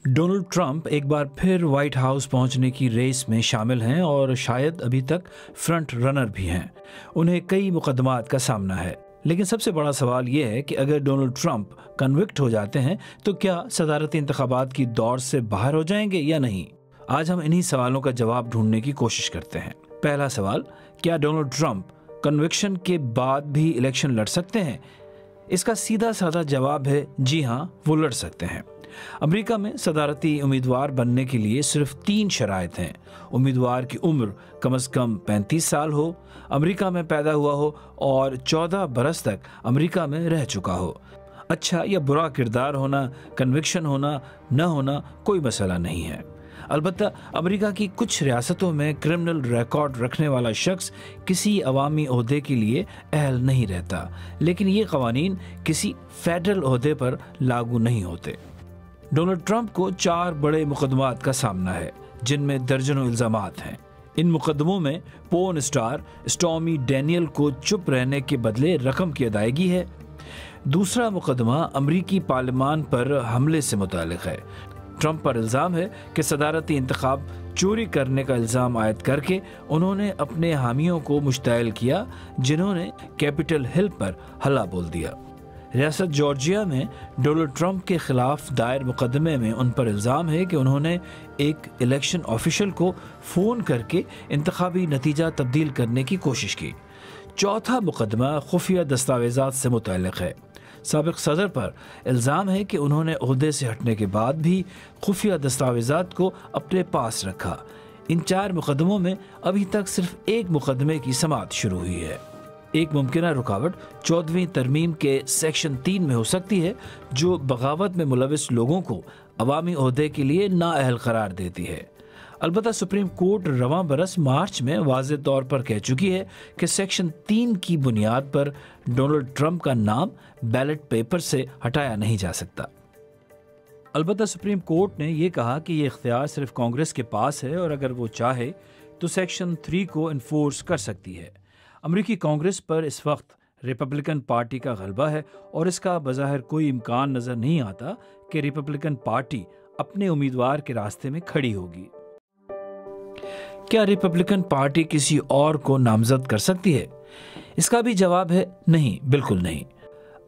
Donald Trump एक बार फिर white house पहुंचने की रेस में शामिल हैं और शायद अभी तक फ्रंट रनर भी हैं। उन्हें कई मुकदमात का सामना है, लेकिन सबसे बड़ा सवाल यह है कि अगर डोनाल्ड ट्रंप कन्विक्ट हो जाते हैं तो क्या सदारती इंतखाबात की दौड़ से बाहर हो जाएंगे या नहीं। आज हम इन्हीं सवालों का जवाब ढूंढने की कोशिश करते हैं। पहला सवाल, क्या डोनाल्ड ट्रंप कन्विक्शन के बाद भी इलेक्शन लड़ सकते हैं? इसका सीधा साधा जवाब है जी हाँ, वो लड़ सकते हैं। अमेरिका में सदारती उम्मीदवार बनने के लिए सिर्फ 3 शराइत हैं। उम्मीदवार की उम्र कम से कम 35 साल हो, अमेरिका में पैदा हुआ हो और 14 बरस तक अमेरिका में रह चुका हो। अच्छा या बुरा किरदार होना, कन्विक्शन होना न होना कोई मसला नहीं है। अलबत्ता अमेरिका की कुछ रियासतों में क्रिमिनल रिकॉर्ड रखने वाला शख्स किसी अवामी ओहदे के लिए अहल नहीं रहता, लेकिन ये कवानीन किसी फेडरल ओहदे पर लागू नहीं होते। डोनाल्ड ट्रंप को 4 बड़े मुकदमात का सामना है, जिनमें दर्जनों इल्जामात हैं। इन मुकदमों में पोर्न स्टार स्टॉर्मी डैनियल को चुप रहने के बदले रकम की अदायगी है। दूसरा मुकदमा अमरीकी पार्लियामान पर हमले से मुताल्लिक है। ट्रंप पर इल्ज़ाम है कि सदारती इंतखाब चोरी करने का इल्ज़ाम आयद करके उन्होंने अपने हामियों को मुश्तैल किया, जिन्होंने कैपिटल हिल पर हल्ला बोल दिया। रियासत जॉर्जिया में डोनाल्ड ट्रंप के खिलाफ दायर मुकदमे में उन पर इल्ज़ाम है कि उन्होंने एक इलेक्शन ऑफिशियल को फ़ोन करके इंतखाबी नतीजा तब्दील करने की कोशिश की। चौथा मुकदमा खुफिया दस्तावेज़ात से मुतल्लिक़ है। साबिक़ सदर पर इल्ज़ाम है कि उन्होंने ओहदे से हटने के बाद भी खुफिया दस्तावेज़ात को अपने पास रखा। इन 4 मुकदमों में अभी तक सिर्फ एक मुकदमे की समाअत शुरू हुई है। एक मुमकिना रुकावट 14वीं तरमीम के सेक्शन 3 में हो सकती है, जो बगावत में मुलविस लोगों को अवामी ओहदे के लिए नाअहल करार देती है। अलबत्ता सुप्रीम कोर्ट रवां बरस मार्च में वाज़ेह तौर पर कह चुकी है कि सेक्शन 3 की बुनियाद पर डोनाल्ड ट्रंप का नाम बैलेट पेपर से हटाया नहीं जा सकता। अलबत्ता सुप्रीम कोर्ट ने यह कहा कि यह इख्तियार सिर्फ कांग्रेस के पास है और अगर वो चाहे तो सेक्शन 3 को इन्फोर्स कर सकती है। अमरीकी कांग्रेस पर इस वक्त रिपब्लिकन पार्टी का गलबा है और इसका बज़ाहिर कोई इम्कान नज़र नहीं आता कि रिपब्लिकन पार्टी अपने उम्मीदवार के रास्ते में खड़ी होगी। क्या रिपब्लिकन पार्टी किसी और को नामजद कर सकती है? इसका भी जवाब है नहीं, बिल्कुल नहीं।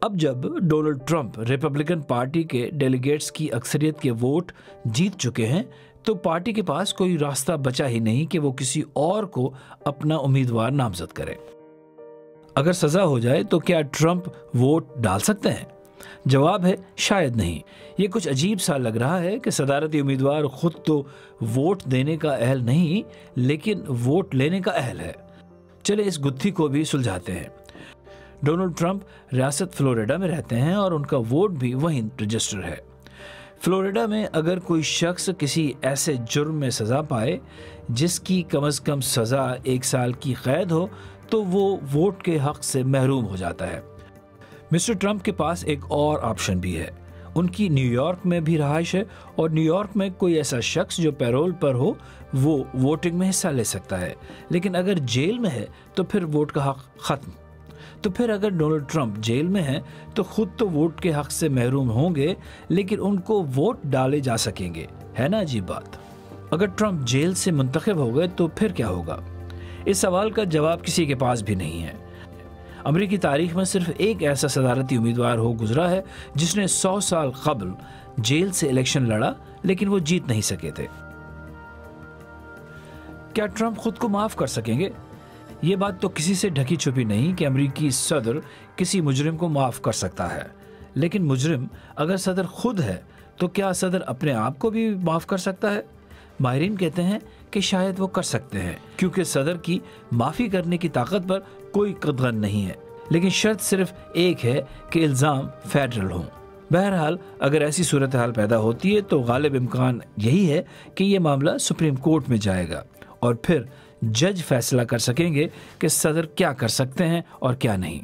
अब जब डोनाल्ड ट्रंप रिपब्लिकन पार्टी के डेलीगेट्स की अक्सरियत के वोट जीत चुके हैं, तो पार्टी के पास कोई रास्ता बचा ही नहीं कि वो किसी और को अपना उम्मीदवार नामजद करे। अगर सजा हो जाए तो क्या ट्रंप वोट डाल सकते हैं? जवाब है शायद नहीं। ये कुछ अजीब सा लग रहा है कि सदारती उम्मीदवार खुद तो वोट देने का अहल नहीं, लेकिन वोट लेने का अहल है। चले इस गुत्थी को भी सुलझाते हैं। डोनाल्ड ट्रंप रियासत फ्लोरिडा में रहते हैं और उनका वोट भी वहीं रजिस्टर है। फ्लोरिडा में अगर कोई शख्स किसी ऐसे जुर्म में सज़ा पाए जिसकी कम से कम सज़ा 1 साल की कैद हो, तो वो वोट के हक से महरूम हो जाता है। मिस्टर ट्रंप के पास एक और ऑप्शन भी है। उनकी न्यूयॉर्क में भी रहाइश है और न्यूयॉर्क में कोई ऐसा शख्स जो पैरोल पर हो वो वोटिंग में हिस्सा ले सकता है, लेकिन अगर जेल में है तो फिर वोट का हक ख़त्म। तो फिर अगर डोनाल्ड ट्रंप जेल में हैं तो खुद तो वोट के हक से महरूम होंगे, लेकिन उनको वोट डाले जा सकेंगे। है ना अजीब बात? अगर ट्रंप जेल से मुंतखब हो गए तो फिर क्या होगा? इस सवाल का जवाब किसी के पास भी नहीं है। अमेरिकी तारीख में सिर्फ एक ऐसा सदारती उम्मीदवार हो गुजरा है जिसने 100 साल कबल जेल से इलेक्शन लड़ा, लेकिन वो जीत नहीं सके थे। क्या ट्रंप खुद को माफ कर सकेंगे? ये बात तो किसी से ढकी छुपी नहीं कि अमेरिकी सदर किसी मुजरिम को माफ कर सकता है, लेकिन मुजरिम अगर सदर खुद है तो क्या सदर अपने आप को भी माफ कर सकता है? माहिरीन कहते हैं कि शायद वो कर सकते हैं, क्योंकि सदर की माफ़ी करने की ताकत पर कोई कदगन नहीं है, लेकिन शर्त सिर्फ एक है कि इल्ज़ाम फेडरल हों। बहरहाल अगर ऐसी सूरत हाल पैदा होती है तो गालिब इम्कान यही है कि ये मामला सुप्रीम कोर्ट में जाएगा और फिर जज फैसला कर सकेंगे कि सदर क्या कर सकते हैं और क्या नहीं।